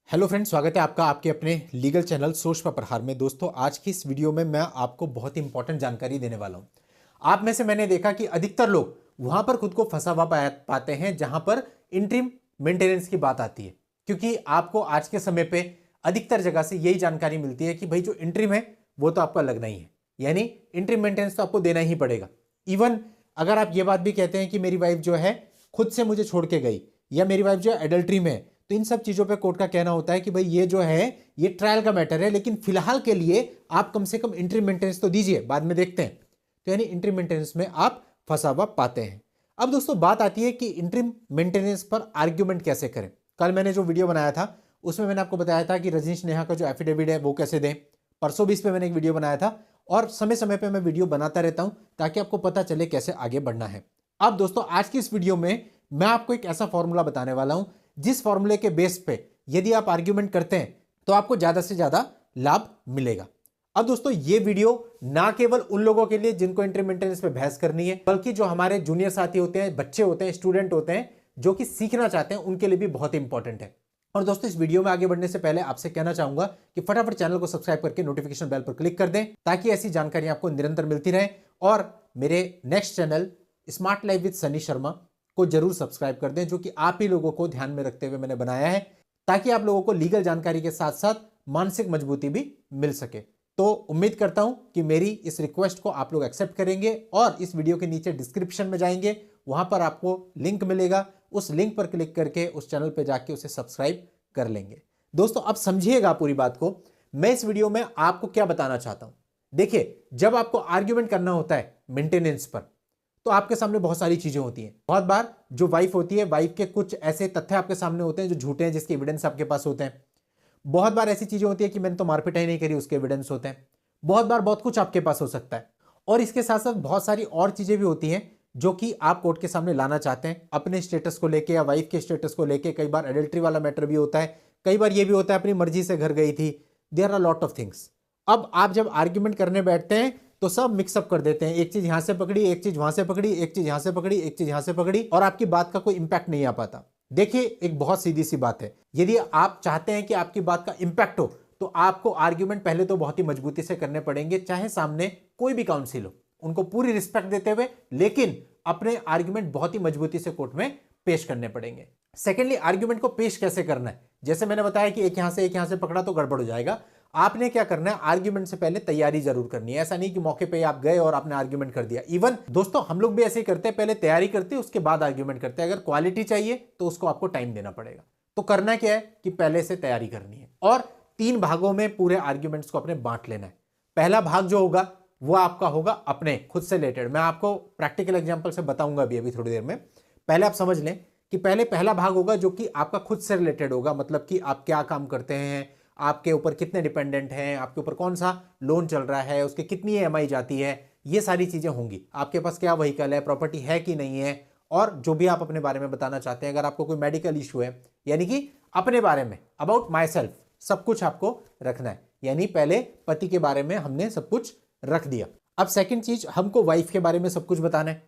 Hello friends, स्वागत है आपका आपके अपने लीगल चैनल सोच पर प्रहार में। दोस्तों, आज की इस वीडियो में मैं आपको बहुत इंपॉर्टेंट जानकारी देने वाला हूं। आप में से मैंने देखा कि अधिकतर लोग वहां पर खुद को फंसा हुआ पाते हैं जहां पर इंटरिम मेंटेनेंस की बात आती है, क्योंकि आपको आज के समय पे अधिकतर जगह से यही जानकारी मिलती है कि भाई जो इंटरिम है वो तो आपका लगना ही है, यानी इंटरिम मेंटेनेंस तो आपको देना ही पड़ेगा। इवन अगर आप ये बात भी कहते हैं कि मेरी वाइफ जो है खुद से मुझे छोड़ के गई या मेरी वाइफ जो है एडल्ट्री में है, तो इन सब चीजों पे कोर्ट का कहना होता है कि भाई ये जो है ये ट्रायल का मैटर है, लेकिन फिलहाल के लिए आप कम से कम इंटरिम मेंटेनेंस तो दीजिए, बाद में देखते हैं। तो यानी इंटरिम मेंटेनेंस में आप फंसा हुआ पाते हैं। अब दोस्तों बात आती है कि इंटरिम मेंटेनेंस पर आर्ग्यूमेंट कैसे करें। कल मैंने जो वीडियो बनाया था उसमें मैंने आपको बताया था कि रजनीश नेहा का जो एफिडेविट है वो कैसे दें। परसों भी इस पे मैंने एक वीडियो बनाया था और समय समय पे मैं वीडियो बनाता रहता हूं ताकि आपको पता चले कैसे आगे बढ़ना है। अब दोस्तों आज की इस वीडियो में मैं आपको एक ऐसा फॉर्मूला बताने वाला हूं जिस फॉर्मूले के बेस पे यदि आप आर्ग्यूमेंट करते हैं तो आपको ज्यादा से ज्यादा लाभ मिलेगा। अब दोस्तों ये वीडियो ना केवल उन लोगों के लिए जिनको इंटरिम मेंटेनेंस पे बहस करनी है, बल्कि जो हमारे जूनियर साथी होते हैं, बच्चे होते हैं, स्टूडेंट होते हैं जो कि सीखना चाहते हैं, उनके लिए भी बहुत इंपॉर्टेंट है। और दोस्तों इस वीडियो में आगे बढ़ने से पहले आपसे कहना चाहूंगा कि फटाफट चैनल को सब्सक्राइब करके नोटिफिकेशन बेल पर क्लिक कर दें ताकि ऐसी जानकारी आपको निरंतर मिलती रहे। और मेरे next channel smart life with Sunny Sharma को जरूर सब्सक्राइब कर दें, जो कि आप ही लोगों को ध्यान में रखते हुए मैंने बनाया है, ताकि आप लोगों को लीगल जानकारी के साथ साथ मानसिक मजबूती भी मिल सके। तो उम्मीद करता हूं कि मेरी इस रिक्वेस्ट को आप लोग एक्सेप्ट करेंगे और इस वीडियो के नीचे डिस्क्रिप्शन में जाएंगे, वहां पर आपको लिंक मिलेगा, उस लिंक पर क्लिक करके उस चैनल पर जाके उसे सब्सक्राइब कर लेंगे। दोस्तों अब समझिएगा पूरी बात को। मैं इस वीडियो में आपको क्या बताना चाहता हूं। देखिए, जब आपको आर्ग्यूमेंट करना होता है मेंटेनेंस पर तो आपके सामने बहुत सारी चीजें होती हैं। बहुत बार जो वाइफ होती है, वाइफ के कुछ ऐसे तथ्य आपके सामने होते हैं जो झूठे हैं, जिसके एविडेंस आपके पास होते हैं। बहुत बार ऐसी चीजें होती है कि मैंने तो मारपीट ही नहीं करी, उसके एविडेंस होते हैं। बहुत बार बहुत कुछ आपके पास हो सकता है। और इसके साथ साथ बहुत सारी और चीजें भी होती हैं जो कि आप कोर्ट के सामने लाना चाहते हैं अपने स्टेटस को लेके या वाइफ के स्टेटस को लेके। कई बार एडल्ट्री वाला मैटर भी होता है, कई बार ये भी होता है अपनी मर्जी से घर गई थी। There are lot of things. अब आप जब आर्ग्यूमेंट करने बैठते हैं तो सब मिक्सअप कर देते हैं, एक चीज यहां से पकड़ी, एक चीज वहां से पकड़ी, एक चीज यहां से पकड़ी, एक चीज यहां से पकड़ी, और आपकी बात का कोई इंपैक्ट नहीं आ पाता। देखिए, एक बहुत सीधी सी बात है, यदि आप चाहते हैं कि आपकी बात का इंपैक्ट हो तो आपको आर्ग्यूमेंट पहले तो बहुत ही मजबूती से करने पड़ेंगे, चाहे सामने कोई भी काउंसिल हो, उनको पूरी रिस्पेक्ट देते हुए, लेकिन अपने आर्ग्यूमेंट बहुत ही मजबूती से कोर्ट में पेश करने पड़ेंगे। सेकेंडली, आर्ग्यूमेंट को पेश कैसे करना है। जैसे मैंने बताया कि एक यहां से पकड़ा तो गड़बड़ हो जाएगा। आपने क्या करना है, आर्ग्यूमेंट से पहले तैयारी जरूर करनी है। ऐसा नहीं कि मौके पे आप गए और आपने आर्ग्यूमेंट कर दिया। इवन दोस्तों हम लोग भी ऐसे ही करते हैं, पहले तैयारी करते हैं उसके बाद आर्ग्यूमेंट करते हैं। अगर क्वालिटी चाहिए तो उसको आपको टाइम देना पड़ेगा। तो करना क्या है कि पहले से तैयारी करनी है और 3 भागों में पूरे आर्ग्यूमेंट्स को अपने बांट लेना है। पहला भाग जो होगा वो आपका होगा अपने खुद से रिलेटेड। मैं आपको प्रैक्टिकल एग्जांपल से बताऊंगा अभी थोड़ी देर में। पहले आप समझ लें कि पहला भाग होगा जो कि आपका खुद से रिलेटेड होगा, मतलब कि आप क्या काम करते हैं, आपके ऊपर कितने डिपेंडेंट हैं, आपके ऊपर कौन सा लोन चल रहा है, उसकी कितनी ईएमआई जाती है, ये सारी चीजें होंगी। आपके पास क्या व्हीकल है, प्रॉपर्टी है कि नहीं है, और जो भी आप अपने बारे में बताना चाहते हैं। अगर आपको कोई मेडिकल इशू है, यानी कि अपने बारे में, अबाउट माई सेल्फ, सब कुछ आपको रखना है। यानी पहले पति के बारे में हमने सब कुछ रख दिया। अब सेकंड चीज, हमको वाइफ के बारे में सब कुछ बताना है।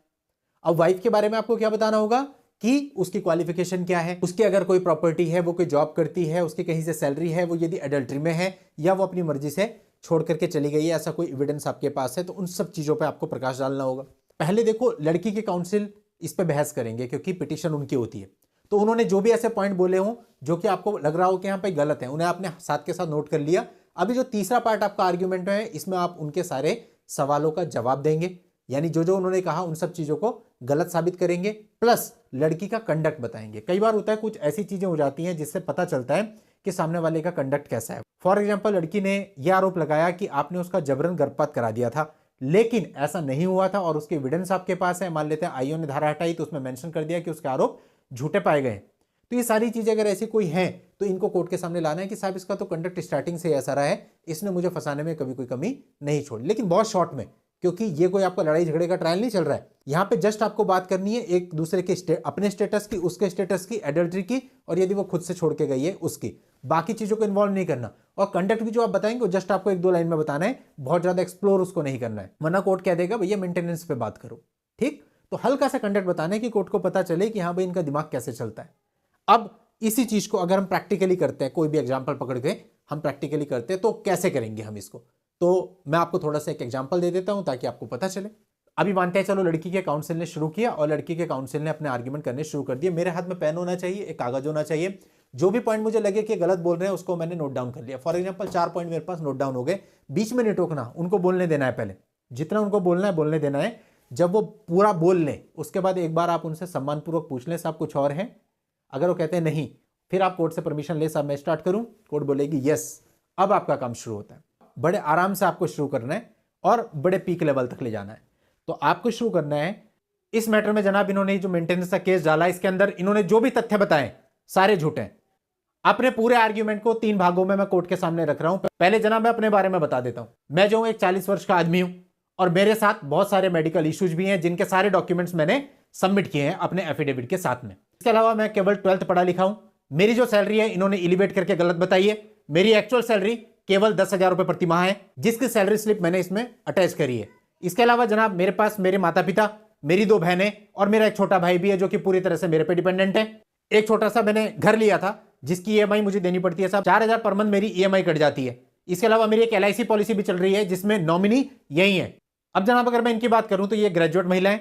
अब वाइफ के बारे में आपको क्या बताना होगा कि उसकी क्वालिफिकेशन क्या है, उसकी अगर कोई प्रॉपर्टी है, वो कोई जॉब करती है, उसकी कहीं से सैलरी है, वो यदि एडल्ट्री में है या वो अपनी मर्जी से छोड़ करके चली गई है, ऐसा कोई एविडेंस आपके पास है, तो उन सब चीजों पे आपको प्रकाश डालना होगा। पहले देखो, लड़की के काउंसिल इस पे बहस करेंगे क्योंकि पिटीशन उनकी होती है। तो उन्होंने जो भी ऐसे पॉइंट बोले हों जो कि आपको लग रहा हो कि यहाँ पे गलत है, उन्हें आपने साथ के साथ नोट कर लिया। अभी जो तीसरा पार्ट आपका आर्ग्यूमेंट में है, इसमें आप उनके सारे सवालों का जवाब देंगे, यानी जो जो उन्होंने कहा उन सब चीजों को गलत साबित करेंगे, प्लस लड़की का कंडक्ट बताएंगे। कई बार होता है कुछ ऐसी चीजें हो जाती हैं जिससे पता चलता है कि सामने वाले का कंडक्ट कैसा है। फॉर एग्जांपल, लड़की ने यह आरोप लगाया कि आपने उसका जबरन गर्भपात करा दिया था, लेकिन ऐसा नहीं हुआ था और उसके एविडेंस आपके पास है। मान लेते हैं आईओ ने धारा हटाई तो उसमें मेंशन कर दिया कि उसके आरोप झूठे पाए गए। तो ये सारी चीजें अगर ऐसी कोई हैं तो इनको कोर्ट के सामने लाना है कि साहब इसका तो कंडक्ट स्टार्टिंग से ऐसा रहा है, इसने मुझे फंसाने में कभी कोई कमी नहीं छोड़ी, लेकिन बहुत शॉर्ट में, क्योंकि ये कोई आपका लड़ाई झगड़े का ट्रायल नहीं चल रहा है। यहां पे जस्ट आपको बात करनी है एक दूसरे के अपने स्टेटस की, उसके स्टेटस की, एडल्ट्री की, और यदि वो खुद से छोड़ के गई है उसकी। बाकी चीजों को इन्वॉल्व नहीं करना। और कंडक्ट भी जो आप बताएंगे वो जस्ट आपको 1-2 लाइन में बताना है, बहुत ज्यादा एक्सप्लोर उसको नहीं करना है, वरना कोर्ट कह देगा भैया मेंटेनेंस पे बात करो। ठीक, तो हल्का सा कंडक्ट बताना है कि कोर्ट को पता चले कि हाँ भाई इनका दिमाग कैसे चलता है। अब इसी चीज को अगर हम प्रैक्टिकली करते हैं, कोई भी एग्जाम्पल पकड़ के हम प्रैक्टिकली करते हैं, तो कैसे करेंगे हम इसको? तो मैं आपको थोड़ा सा एक एग्जाम्पल दे देता हूं ताकि आपको पता चले। अभी मानते हैं चलो लड़की के काउंसिल ने शुरू किया और लड़की के काउंसिल ने अपने आर्ग्यूमेंट करने शुरू कर दिए। मेरे हाथ में पेन होना चाहिए, एक कागज होना चाहिए, जो भी पॉइंट मुझे लगे कि गलत बोल रहे हैं उसको मैंने नोट डाउन कर लिया। फॉर एग्जांपल 4 पॉइंट मेरे पास नोट डाउन हो गए, बीच में नहीं टोकना, उनको बोलने देना है, पहले जितना उनको बोलना है बोलने देना है। जब वो पूरा बोल लें उसके बाद एक बार आप उनसे सम्मानपूर्वक पूछ लें साहब कुछ और है। अगर वो कहते हैं नहीं, फिर आप कोर्ट से परमिशन ले, साहब मैं स्टार्ट करूं? कोर्ट बोलेगी यस, अब आपका काम शुरू होता है। बड़े आराम से आपको शुरू करना है और बड़े पीक लेवल तक ले जाना है। तो आपको शुरू करना है इस मैटर में। जनाब इन्होंने जो मेंटेनेंस का केस डाला, इसके अंदर इन्होंने जो भी तथ्य बताए सारे झूठे हैं। अपने पूरे आर्ग्यूमेंट को 3 भागों में मैं कोर्ट के सामने रख रहा हूं। पहले जनाब मैं अपने बारे में बता देता हूं। मैं जो एक 40 वर्ष का आदमी हूं और मेरे साथ बहुत सारे मेडिकल इश्यूज भी हैं जिनके सारे डॉक्यूमेंट्स मैंने सबमिट किए हैं अपने एफिडेविट के साथ में। इसके अलावा मैं केवल 12th पढ़ा लिखा हूं। मेरी जो सैलरी है इन्होंने एलिवेट करके गलत बताई है। मेरी एक्चुअल सैलरी केवल 10,000 रुपए प्रति माह है, जिसकी सैलरी स्लिप मैंने इसमें अटैच करी है। इसके अलावा जनाब मेरे पास मेरे माता पिता, मेरी 2 बहनें और मेरा एक छोटा भाई भी है जो कि पूरी तरह से मेरे पे डिपेंडेंट है। एक छोटा सा मैंने घर लिया था जिसकी ईएमआई मुझे देनी पड़ती है साहब 4,000 पर मंथ मेरी ईएमआई कट जाती है। इसके अलावा मेरी एक LIC पॉलिसी भी चल रही है जिसमें नॉमिनी यही है। अब जनाब अगर मैं इनकी बात करूं तो ये ग्रेजुएट महिलाएं,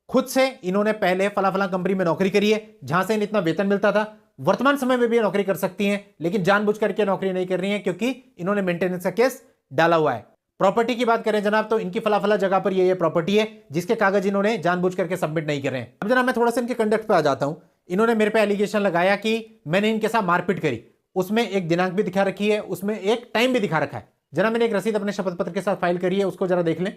खुद से इन्होंने पहले फला फला कंपनी में नौकरी करी है जहां से इन्हें इतना वेतन मिलता था। वर्तमान समय में भी नौकरी कर सकती हैं, लेकिन जानबूझ करके नौकरी नहीं कर रही हैं क्योंकि इन्होंने मेंटेनेंस का केस डाला हुआ है। प्रॉपर्टी की बात करें जनाब तो इनकी फला फला जगह पर ये प्रॉपर्टी है जिसके कागज इन्होंने जानबूझ करके सबमिट नहीं कर रहे हैं। अब जनाब मैं थोड़ा सा इनके कंडक्ट पे आ जाता हूं। इन्होंने मेरे पे एलिगेशन लगाया कि मैंने इनके साथ मारपीट करी। उसमें एक दिनांक भी दिखा रखी है, उसमें एक टाइम भी दिखा रखा है। जनाब मैंने एक रसीद अपने शपथ पत्र के साथ फाइल करी है, उसको जरा देख लें।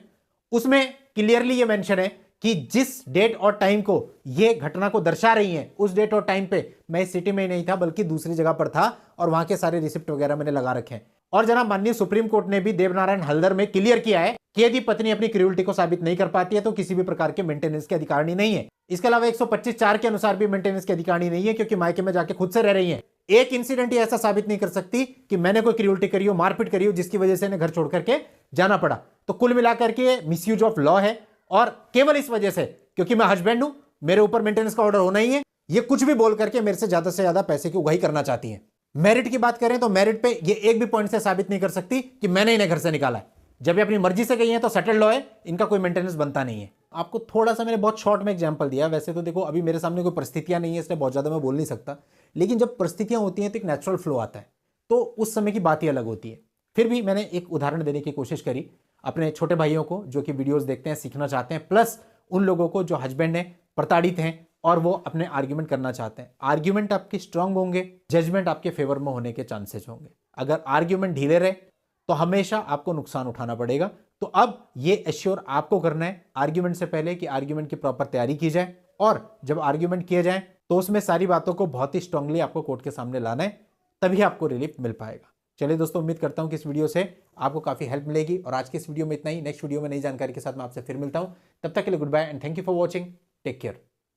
उसमें क्लियरली ये मेंशन है कि जिस डेट और टाइम को ये घटना को दर्शा रही हैं उस डेट और टाइम पे मैं इस सिटी में ही नहीं था बल्कि दूसरी जगह पर था और वहां के सारे रिसिप्ट वगैरह मैंने लगा रखे हैं। और जनाब माननीय सुप्रीम कोर्ट ने भी देवनारायण हल्दर में क्लियर किया है कि यदि पत्नी अपनी क्रूरटी को साबित नहीं कर पाती है तो किसी भी प्रकार के मेंटेनेंस के अधिकारी नहीं है। इसके अलावा 125(4) के अनुसार भी मेंटेनेंस के अधिकारी नहीं है क्योंकि मायके में जाके खुद से रह रही है। एक इंसिडेंट ही ऐसा साबित नहीं कर सकती कि मैंने कोई क्रूरटी करी हो, मारपीट करी हो जिसकी वजह से इन्हें घर छोड़ करके जाना पड़ा। तो कुल मिलाकर के मिसयूज ऑफ लॉ है और केवल इस वजह से क्योंकि मैं हस्बैंड हूं, मेरे ऊपर मेंटेनेंस का ऑर्डर होना ही है, ये कुछ भी बोल करके मेरे से ज्यादा पैसे की उगाही करना चाहती हैं। मेरिट की बात करें तो मेरिट पे ये एक भी पॉइंट से साबित नहीं कर सकती कि मैंने इन्हें घर से निकाला है। जब ये अपनी मर्जी से गई है तो सेटल्ड लॉ है, इनका कोई मेंटेनेंस बनता नहीं है। आपको थोड़ा सा मैंने बहुत शॉर्ट में एग्जांपल दिया। वैसे तो देखो अभी मेरे सामने कोई परिस्थितियां नहीं है इसलिए बहुत ज्यादा मैं बोल नहीं सकता, लेकिन जब परिस्थितियां होती हैं तो एक नेचुरल फ्लो आता है, तो उस समय की बात ही अलग होती है। फिर भी मैंने एक उदाहरण देने की कोशिश करी अपने छोटे भाइयों को जो कि वीडियोस देखते हैं, सीखना चाहते हैं, प्लस उन लोगों को जो हस्बैंड है, प्रताड़ित हैं और वो अपने आर्ग्यूमेंट करना चाहते हैं। आर्ग्यूमेंट आपके स्ट्रांग होंगे, जजमेंट आपके फेवर में होने के चांसेस होंगे। अगर आर्ग्यूमेंट ढीले रहे तो हमेशा आपको नुकसान उठाना पड़ेगा। तो अब ये एश्योर आपको करना है आर्ग्यूमेंट से पहले कि आर्ग्यूमेंट की प्रॉपर तैयारी की जाए, और जब आर्ग्यूमेंट किए जाए तो उसमें सारी बातों को बहुत ही स्ट्रांगली आपको कोर्ट के सामने लाना है, तभी आपको रिलीफ मिल पाएगा। चलिए दोस्तों, उम्मीद करता हूं कि इस वीडियो से आपको काफी हेल्प मिलेगी और आज की इस वीडियो में इतना ही। नेक्स्ट वीडियो में नई जानकारी के साथ मैं आपसे फिर मिलता हूं। तब तक के लिए good bye and thank you for watching. Take care.